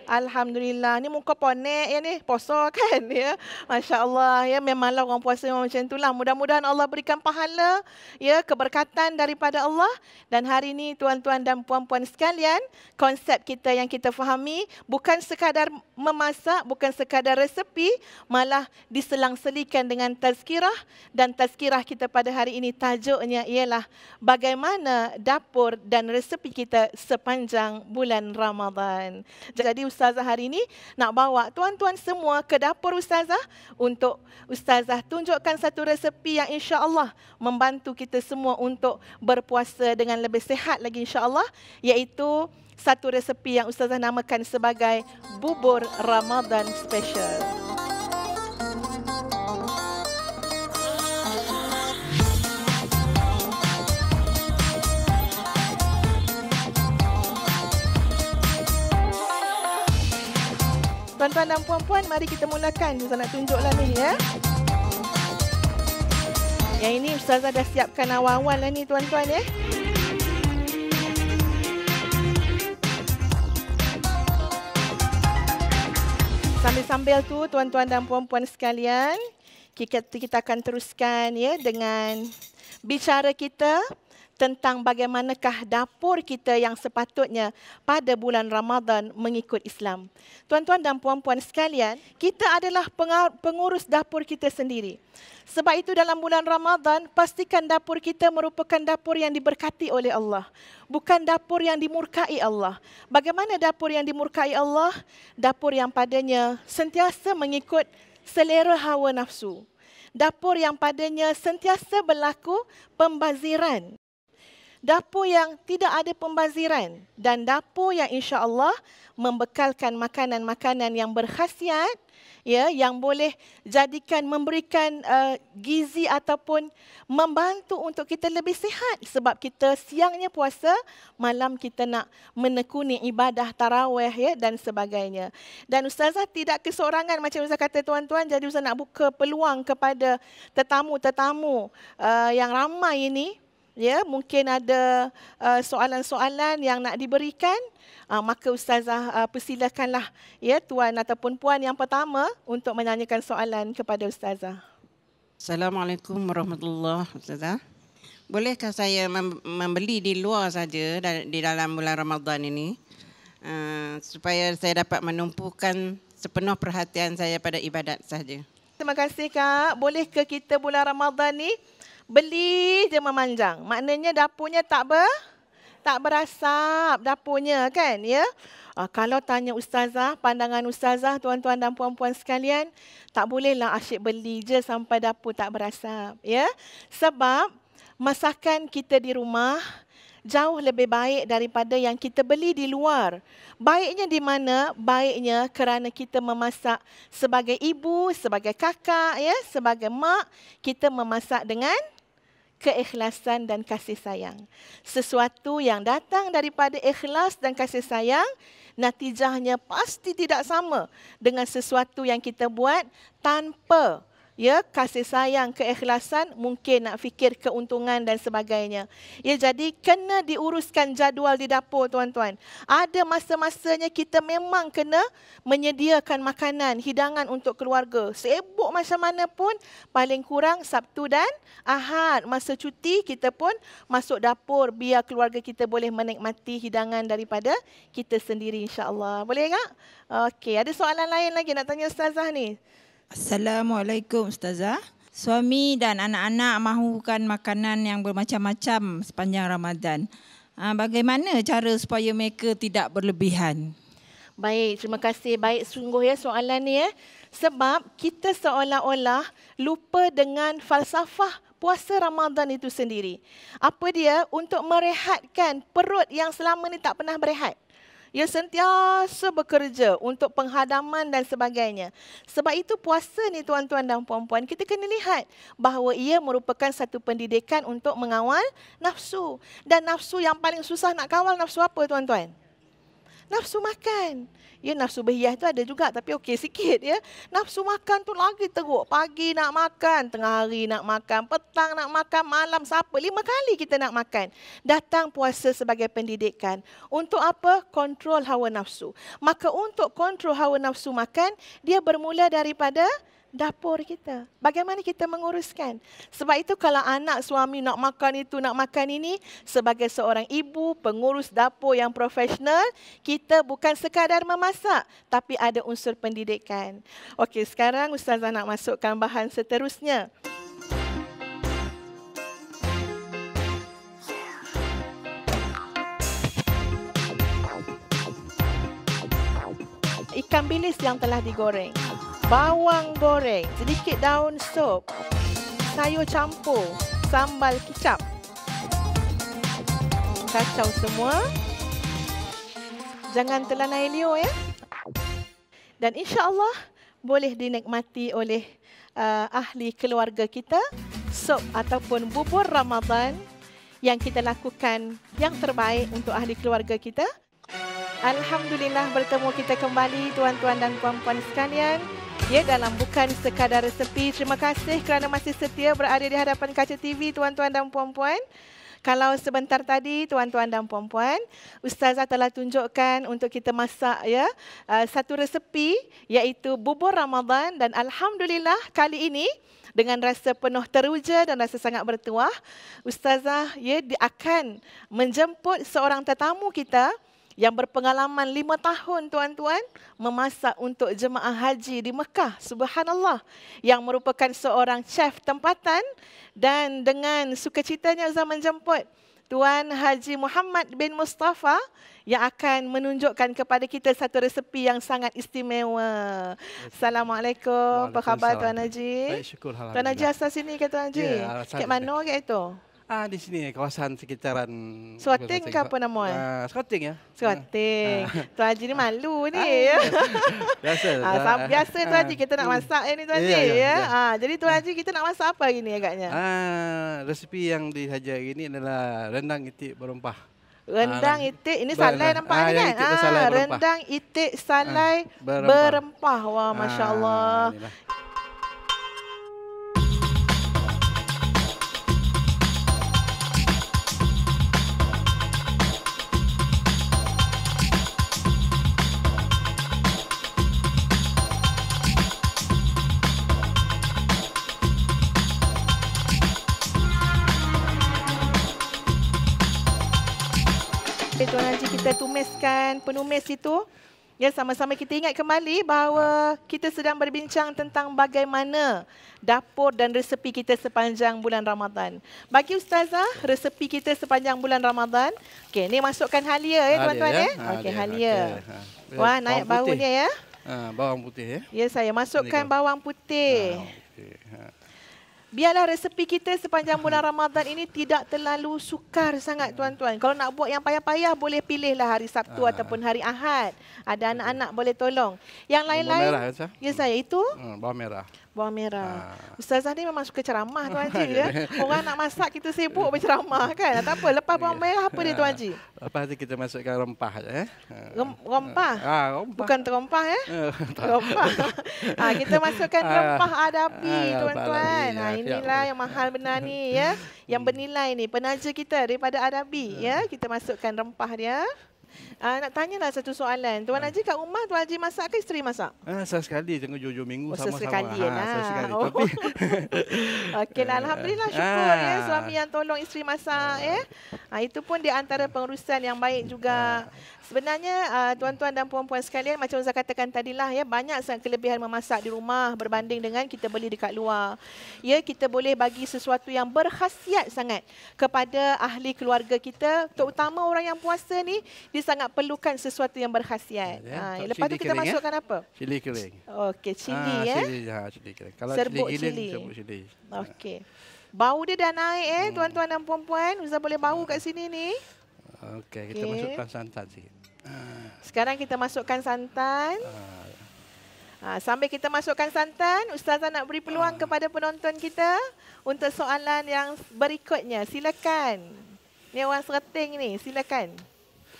Alhamdulillah. Ni muka ponek ya ni, puasa kan ya. Masya Allah ya, memanglah orang puasa memang macam itulah. Mudah-mudahan Allah berikan pahala ya, keberkatan daripada Allah. Dan hari ini tuan-tuan dan puan-puan sekalian, konsep kita yang kita fahami bukan sekadar memasak, bukan sekadar resepi, malah diselang-selikan dengan tazkirah. Dan tazkirah kita pada hari ini tajuknya ialah bagaimana dapur dan resepi kita sepanjang bulan Ramadan. Jadi Ustazah hari ini nak bawa tuan-tuan semua ke dapur Ustazah untuk Ustazah tunjukkan satu resepi yang insya-Allah membantu kita semua untuk berpuasa dengan lebih sihat lagi insya-Allah, iaitu satu resepi yang Ustazah namakan sebagai bubur Ramadan special. Tuan-tuan dan puan-puan, mari kita mulakan. Ustazah nak tunjuklah ni ya. Yang ini Ustazah dah siapkan awal-awal lah ni tuan-tuan ya. Sambil-sambil tu tuan-tuan dan puan-puan sekalian, kita akan teruskan ya dengan bicara kita tentang bagaimanakah dapur kita yang sepatutnya pada bulan Ramadan mengikut Islam. Tuan-tuan dan puan-puan sekalian, kita adalah pengurus dapur kita sendiri. Sebab itu dalam bulan Ramadan, pastikan dapur kita merupakan dapur yang diberkati oleh Allah. Bukan dapur yang dimurkai Allah. Bagaimana dapur yang dimurkai Allah? Dapur yang padanya sentiasa mengikut selera hawa nafsu. Dapur yang padanya sentiasa berlaku pembaziran. Dapur yang tidak ada pembaziran dan dapur yang insya-Allah membekalkan makanan-makanan yang berkhasiat ya, yang boleh memberikan gizi ataupun membantu untuk kita lebih sihat, sebab kita siangnya puasa, malam kita nak menekuni ibadah tarawih ya dan sebagainya. Dan Ustazah tidak kesorangan macam Ustazah kata tuan-tuan, jadi Ustazah nak buka peluang kepada tetamu-tetamu yang ramai ini. Ya, mungkin ada soalan-soalan yang nak diberikan, maka Ustazah persilakanlah ya tuan ataupun puan yang pertama untuk menanyakan soalan kepada Ustazah. Assalamualaikum warahmatullahi wabarakatuh. Ustazah, bolehkah saya membeli di luar saja di dalam bulan Ramadan ini supaya saya dapat menumpukan sepenuh perhatian saya pada ibadat saja? Terima kasih Kak. Boleh ke kita bulan Ramadan ni beli je memanjang. Maknanya dapurnya tak berasap dapurnya kan ya. Kalau tanya Ustazah, pandangan Ustazah tuan-tuan dan puan-puan sekalian, tak bolehlah asyik beli je sampai dapur tak berasap ya. Sebab masakan kita di rumah jauh lebih baik daripada yang kita beli di luar. Baiknya di mana? Baiknya kerana kita memasak sebagai ibu, sebagai kakak ya, sebagai mak, kita memasak dengan keikhlasan dan kasih sayang. Sesuatu yang datang daripada ikhlas dan kasih sayang, natijahnya pasti tidak sama dengan sesuatu yang kita buat tanpa ya kasih sayang, keikhlasan, mungkin nak fikir keuntungan dan sebagainya. Ya, jadi kena diuruskan jadual di dapur tuan-tuan. Ada masa-masanya kita memang kena menyediakan makanan, hidangan untuk keluarga. Sibuk macam mana pun, paling kurang Sabtu dan Ahad masa cuti kita pun masuk dapur biar keluarga kita boleh menikmati hidangan daripada kita sendiri insya-Allah. Boleh tak? Okey, ada soalan lain lagi nak tanya Ustazah ni? Assalamualaikum Ustazah. Suami dan anak-anak mahukan makanan yang bermacam-macam sepanjang Ramadan. Bagaimana cara supaya mereka tidak berlebihan? Baik, terima kasih. Baik sungguh ya soalan ni ya. Sebab kita seolah-olah lupa dengan falsafah puasa Ramadan itu sendiri. Apa dia? Untuk merehatkan perut yang selama ni tak pernah berehat. Ia sentiasa bekerja untuk penghadaman dan sebagainya. Sebab itu puasa ni tuan-tuan dan puan-puan, kita kena lihat bahawa ia merupakan satu pendidikan untuk mengawal nafsu. Dan nafsu yang paling susah nak kawal nafsu apa tuan-tuan? Nafsu makan. Ya, nafsu berhias tu ada juga tapi okey sikit ya. Nafsu makan tu lagi teruk. Pagi nak makan, tengah hari nak makan, petang nak makan, malam siapa? 5 kali kita nak makan. Datang puasa sebagai pendidikan. Untuk apa? Kontrol hawa nafsu. Maka untuk kontrol hawa nafsu makan, dia bermula daripada dapur kita. Bagaimana kita menguruskan? Sebab itu kalau anak suami nak makan itu, nak makan ini, sebagai seorang ibu, pengurus dapur yang profesional, kita bukan sekadar memasak, tapi ada unsur pendidikan. Okey, sekarang Ustazah nak masukkan bahan seterusnya. Ikan bilis yang telah digoreng. Bawang goreng, sedikit daun sup, sayur campur, sambal kicap. Kacau semua. Jangan telan air liur ya. Dan insya-Allah boleh dinikmati oleh ahli keluarga kita, sup ataupun bubur Ramadan yang kita lakukan yang terbaik untuk ahli keluarga kita. Alhamdulillah bertemu kita kembali tuan-tuan dan puan-puan sekalian. Ya, dalam bukan sekadar resepi. Terima kasih kerana masih setia berada di hadapan kaca TV tuan-tuan dan puan-puan. Kalau sebentar tadi tuan-tuan dan puan-puan, Ustazah telah tunjukkan untuk kita masak ya satu resepi iaitu bubur Ramadan dan alhamdulillah kali ini dengan rasa penuh teruja dan rasa sangat bertuah, Ustazah ya akan menjemput seorang tetamu kita yang berpengalaman 5 tahun tuan-tuan memasak untuk jemaah haji di Mekah. Subhanallah. Yang merupakan seorang chef tempatan dan dengan sukacitanya Ustaz menjemput Tuan Haji Muhammad bin Mustafa yang akan menunjukkan kepada kita satu resepi yang sangat istimewa. Assalamualaikum. Apa khabar Tuan Haji? Baik, syukur alhamdulillah. Tuan Haji asal sini ke Tuan Haji? Ya, kat mana ke itu? Di sini kawasan sekitaran Swating ke apa nama? Swating ya. Swating. Tuan Haji ni malu ni. Biasa. Biasa Tuan Haji kita nak masak ni Tuan Haji ya. Jadi Tuan Haji kita nak masak apa hari ni agaknya? Resepi yang disaja hari ini adalah rendang itik berempah. Rendang itik ini salai nampak ni kan? Rendang itik salai berempah. Wah, masya-Allah. Tuan Haji kita tumiskan penumis itu. Ya, sama-sama kita ingat kembali bahawa kita sedang berbincang tentang bagaimana dapur dan resepi kita sepanjang bulan Ramadan. Bagi Ustazah, resepi kita sepanjang bulan Ramadan. Okey, ni masukkan halia ya tuan-tuan ya. Okey, halia. Wah, naik baunya ya. Bawang putih ya. Ya, saya masukkan bawang putih. Biarlah resepi kita sepanjang bulan Ramadan ini tidak terlalu sukar sangat tuan-tuan. Kalau nak buat yang payah-payah boleh pilihlah hari Sabtu ataupun hari Ahad. Ada anak-anak boleh tolong. Yang lain-lain, ya saya itu bawang merah. Bawang merah. Ustazah ni memang suka ceramah Tuan Haji ya. Orang nak masak kita sibuk berceramah kan. Tak apa, lepas bawang merah apa dia Tuan Haji? Lepas tu kita masukkan rempah ya. Rempah? Rempah. Bukan terempah ya? Rempah. Kita masukkan rempah adabi tuan-tuan. Inilah yang mahal benar ni ya. Yang bernilai ni, penaja kita daripada adabi ya. Kita masukkan rempah dia. Nak tanyalah satu soalan. Tuan Haji kat rumah Tuan Haji masak ke isteri masak? Sesekali, tengok jujur minggu sama-sama. Sesekali lah. Sesekali. Okeylah, alhamdulillah syukur ya suami yang tolong isteri masak ya. Itu pun di antara pengurusan yang baik juga. Sebenarnya tuan-tuan dan puan-puan sekalian, macam Ustaz katakan tadilah ya, banyak sangat kelebihan memasak di rumah berbanding dengan kita beli dekat luar. Ya, kita boleh bagi sesuatu yang berkhasiat sangat kepada ahli keluarga kita, terutama orang yang puasa ni, dia sangat perlukan sesuatu yang berkhasiat. Lepas tu kita masukkan apa? Cili kering. Okey, cili ya. Cili kering. Kalau serbuk cili cili. serbuk cili. Okey. Bau dia dah naik tuan-tuan dan puan-puan. Ustaz boleh bau kat sini ni. Okey, kita masukkan santan sikit. Sekarang kita masukkan santan. Sambil kita masukkan santan, Ustazah nak beri peluang kepada penonton kita untuk soalan yang berikutnya. Silakan. Ni orang Serating ni, silakan.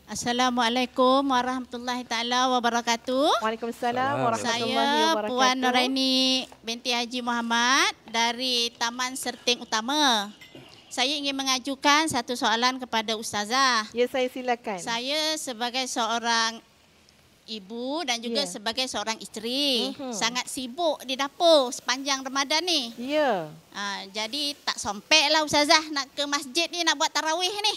Assalamualaikum warahmatullahi taala wabarakatuh. Waalaikumsalam warahmatullahi Saya wabarakatuh. Puan Nuraini binti Haji Muhammad dari Taman Serting Utama. Saya ingin mengajukan satu soalan kepada Ustazah. Ya, saya silakan. Saya sebagai seorang ibu dan juga sebagai seorang isteri sangat sibuk di dapur sepanjang Ramadan ni. Ya. Jadi tak sompek lah Ustazah nak ke masjid ni nak buat tarawih ni.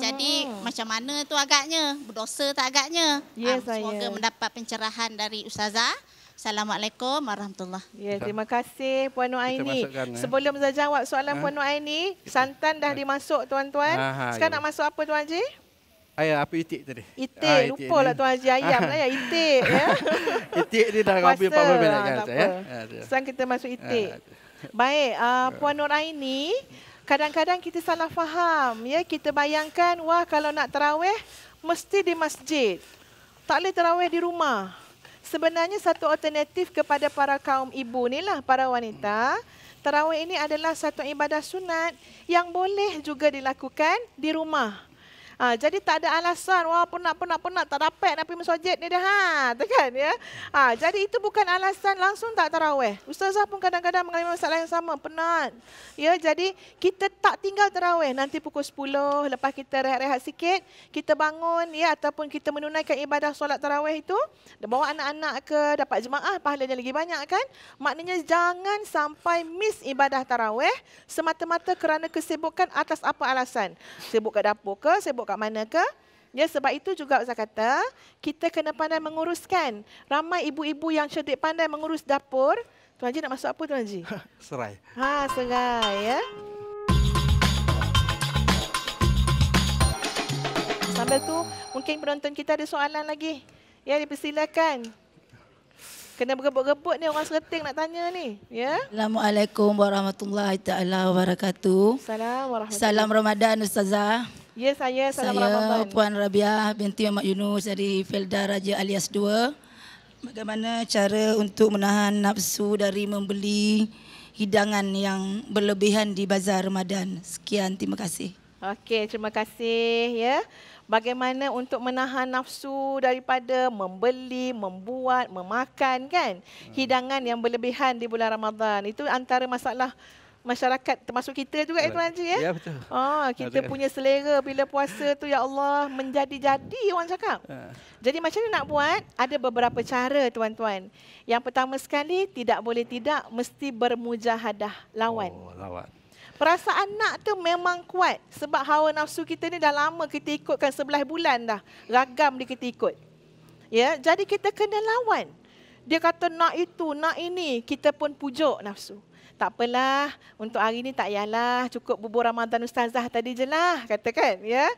Jadi macam mana tu agaknya? Berdosa tak agaknya? Ya, semoga saya. mendapat pencerahan dari Ustazah. Assalamualaikum warahmatullahi. Ya, terima kasih Puan Nur Aini. masukkan, Sebelum saya jawab soalan Puan Nur Aini, santan dah dimasuk tuan-tuan. Sekarang nak masuk apa Tuan Haji? Ayah apa itik tadi? Itik, lupa lah Tuan Haji ayam lah ya, itik ya. Itik ni dah habis 40 minit kan tak saya. apa. Sekarang kita masuk itik. Baik, Puan Nur Aini, kadang-kadang kita salah faham ya. Kita bayangkan wah kalau nak tarawih mesti di masjid. Tak boleh tarawih di rumah. Sebenarnya satu alternatif kepada para kaum ibu ni lah, para wanita. Tarawih ini adalah satu ibadah sunat yang boleh juga dilakukan di rumah. Jadi tak ada alasan, wah penat, tak dapat nak pergi masjid ni dah. Kan ya? Jadi itu bukan alasan langsung tak tarawih. Ustazah pun kadang-kadang mengalami masalah yang sama, penat. Ya, jadi kita tak tinggal tarawih. Nanti pukul 10, lepas kita rehat-rehat sikit, kita bangun ya, ataupun kita menunaikan ibadah solat tarawih itu, bawa anak-anak ke, dapat jemaah, pahalanya lagi banyak kan? Maknanya jangan sampai miss ibadah tarawih semata-mata kerana kesibukan atas apa alasan. Sibuk kat dapur ke, sibuk kat mana ke? Ya, sebab itu juga Ustaz kata, kita kena pandai menguruskan. Ramai ibu-ibu yang cerdik pandai mengurus dapur. Tuan Haji nak masuk apa Tuan Haji? Serai. Serai ya. Sambil tu, mungkin penonton kita ada soalan lagi. Ya, dipersilakan. Kena berebut-rebut ni orang Serting nak tanya ni. Ya. Assalamualaikum warahmatullahi taala wabarakatuh. Assalamualaikum. Salam Ramadan Ustazah. Ya, saya salam Saya Ramadan. Puan Rabiah binti Muhammad Yunus dari Felda Raja alias 2. Bagaimana cara untuk menahan nafsu dari membeli hidangan yang berlebihan di bazar Ramadan? Sekian, terima kasih. Okey, terima kasih ya. Bagaimana untuk menahan nafsu daripada membeli, membuat, memakan kan hidangan yang berlebihan di bulan Ramadan. Itu antara masalah masyarakat termasuk kita juga Tuan Haji ya. Ya, betul. Kita punya selera bila puasa tu ya Allah menjadi-jadi orang cakap. Jadi macam mana nak buat? Ada beberapa cara tuan-tuan. Yang pertama sekali tidak boleh tidak mesti bermujahadah lawan. Lawan. Perasaan nak tu memang kuat sebab hawa nafsu kita ni dah lama kita ikutkan 11 bulan dah. Ragam dia kita ikut. Ya, jadi kita kena lawan. Dia kata nak itu, nak ini, kita pun pujuk nafsu. Tak apalah, untuk hari ni tak payahlah, cukup bubur Ramadan Ustazah tadi je lah, katakan ya.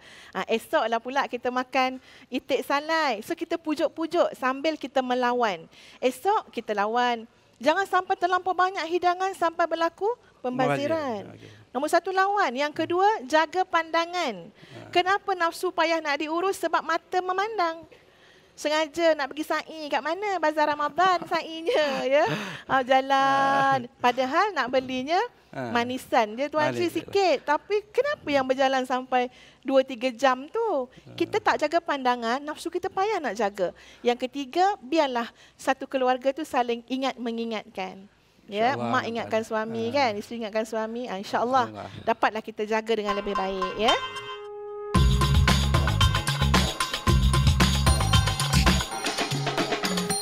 Esoklah pula kita makan itik salai. So kita pujuk-pujuk sambil kita melawan. Esok kita lawan. Jangan sampai terlampau banyak hidangan sampai berlaku pembaziran. Nombor satu lawan. Yang kedua, jaga pandangan. Kenapa nafsu payah nak diurus? Sebab mata memandang. Sengaja nak pergi sa'i kat mana? Bazar Ramadan sa'inya ya. Jalan. Padahal nak belinya manisan. Dia Tuan Haji sikit. Tapi kenapa yang berjalan sampai 2-3 jam tu? Kita tak jaga pandangan, nafsu kita payah nak jaga. Yang ketiga, biarlah satu keluarga tu saling ingat mengingatkan. Ya, mak ingatkan suami kan, isteri ingatkan suami. InsyaAllah dapatlah kita jaga dengan lebih baik ya.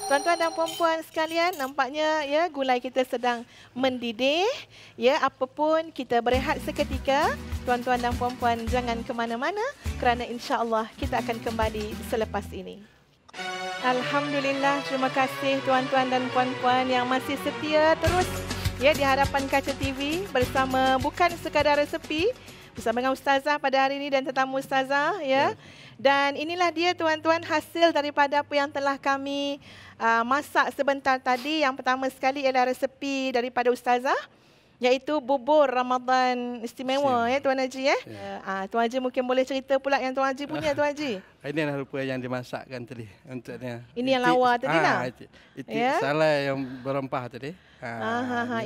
Tuan-tuan dan puan-puan sekalian, nampaknya ya gulai kita sedang mendidih. Ya, apapun kita berehat seketika. Tuan-tuan dan puan-puan jangan ke mana-mana kerana insya-Allah kita akan kembali selepas ini. Alhamdulillah, terima kasih tuan-tuan dan puan-puan yang masih setia terus ya di hadapan kaca TV bersama Bukan Sekadar Resepi bersama dengan Ustazah pada hari ini dan tetamu Ustazah ya. Dan inilah dia tuan-tuan hasil daripada apa yang telah kami masak sebentar tadi. Yang pertama sekali ialah resepi daripada Ustazah, iaitu bubur Ramadan istimewa ya Tuan Haji ya. Tuan Haji mungkin boleh cerita pula yang Tuan Haji punya Tuan Haji. Ini adalah rupa yang dimasakkan tadi untuknya. Ini yang lawa tadi lah. Itik salai yang berempah tadi.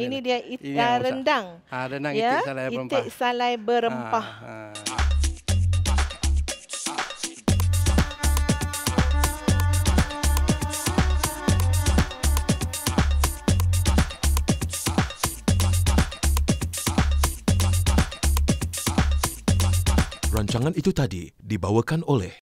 Ini dia rendang. Rendang ya, itik salai berempah. Itik salai berempah. Rancangan itu tadi dibawakan oleh